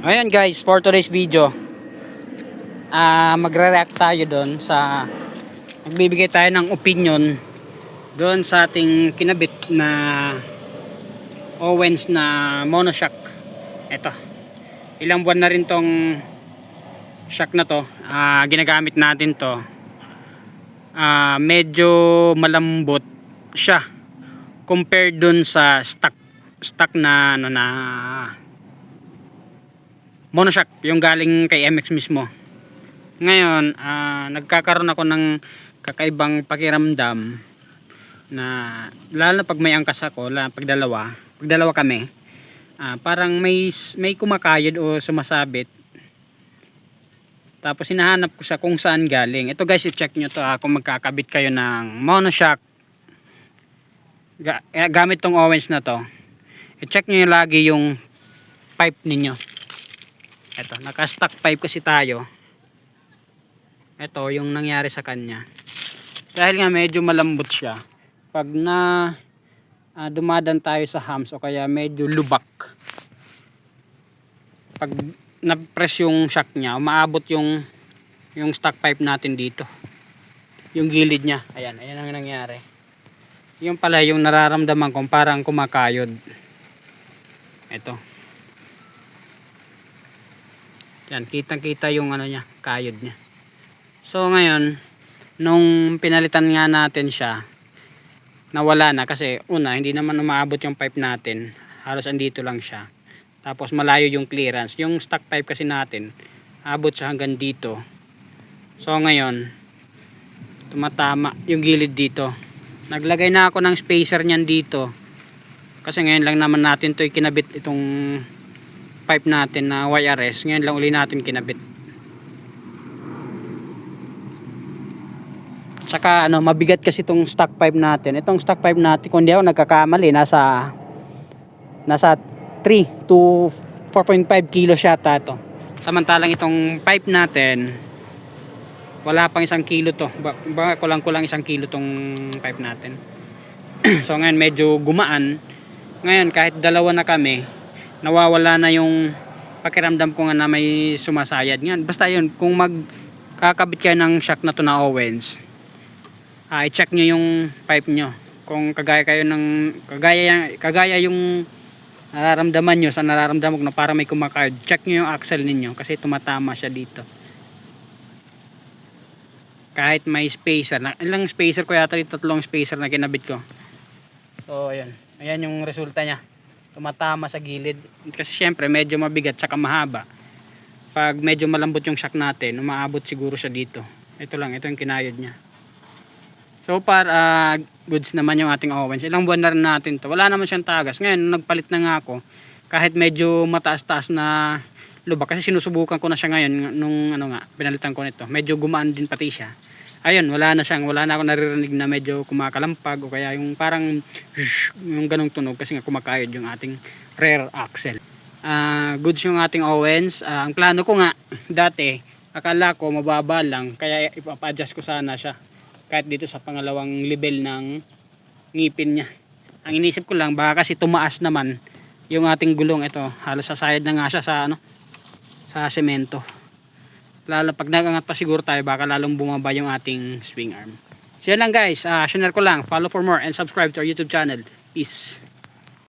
Ayan guys, for today's video, magre-react tayo doon sa magbibigay tayo ng opinion doon sa ating kinabit na Owens na monoshock. Ito, ilang buwan na rin tong shock na to. Ginagamit natin to. Medyo malambot siya compared doon sa stock na monoshock, yung galing kay MX mismo. Ngayon, nagkakaroon ako ng kakaibang pakiramdam na lalo na pag may angkas ako, pag dalawa kami, parang may kumakayod o sumasabit. Tapos hinahanap ko siya kung saan galing. Ito guys, i-check nyo to kung magkakabit kayo ng monoshock gamit tong Owens na to. I-check nyo lagi yung pipe ninyo. Ito, naka-stock pipe kasi tayo. Ito yung nangyari sa kanya. Dahil nga medyo malambot siya, pag dumadan tayo sa hams o kaya medyo lubak, pag na-press yung shock niya, umaabot yung stock pipe natin dito, yung gilid niya. Ayan ang nangyari. Yung pala yung nararamdaman kong parang kumakayod. Ito. Yan, kitang-kita yung niya, kayod niya. So ngayon, nung pinalitan nga natin siya, nawala na kasi una, hindi naman umaabot yung pipe natin. Halos andito lang siya. Tapos malayo yung clearance. Yung stock pipe kasi natin, abot siya hanggang dito. So ngayon, tumatama yung gilid dito. Naglagay na ako ng spacer niyan dito. Kasi ngayon lang naman natin to ikinabit itong pipe natin na YRS. Ngayon lang uli natin kinabit. Tsaka mabigat kasi itong stock pipe natin. Itong stock pipe natin, kung hindi ako nagkakamali, nasa 3 to 4.5 kilo yata ito. Samantalang itong pipe natin, wala pang 1 kilo to. Baka kulang 1 kilo tong pipe natin. So ngayon medyo gumaan. Ngayon kahit dalawa na kami, nawawala na yung pakiramdam ko nga na may sumasayad. Ngayon basta yun, kung magkakabit kayo ng shock na to na Owens, i-check nyo yung pipe nyo. Kung kagaya yung nararamdaman nyo, sa nararamdaman ko na para may kumakayod, check nyo yung axle ninyo kasi tumatama siya dito. Kahit may spacer, ilang spacer ko yata dito, 3 spacer na kinabit ko. So ayan yung resulta nya, tumatama sa gilid. Kasi syempre medyo mabigat tsaka mahaba. Pag medyo malambot yung shock natin, umaabot siguro siya dito. Ito yung kinayod nya. So far, goods naman yung ating Owens. Ilang buwan na rin natin to, wala naman siyang tagas. Ngayon nagpalit na nga ako, kahit medyo mataas-taas na lubak, kasi sinusubukan ko na siya ngayon nung pinalitan ko nito. Medyo gumaan din pati siya. Ayun, wala na ako naririnig na medyo kumakalampag o kaya yung parang yung ganong tunog kasi nga kumakayod yung ating rear axle. Goods yung ating Owens. Ang plano ko nga dati, akala ko mababa lang, kaya ipapa-adjust ko sana siya kahit dito sa pangalawang level ng ngipin niya. Ang inisip ko lang, baka kasi tumaas naman yung ating gulong. Ito, halos sasayad na nga siya sa semento. Lalo pag nagangat pa siguro tayo, baka lalong bumaba yung ating swing arm. So yan lang guys, share ko lang. Follow for more and subscribe to our YouTube channel. Peace.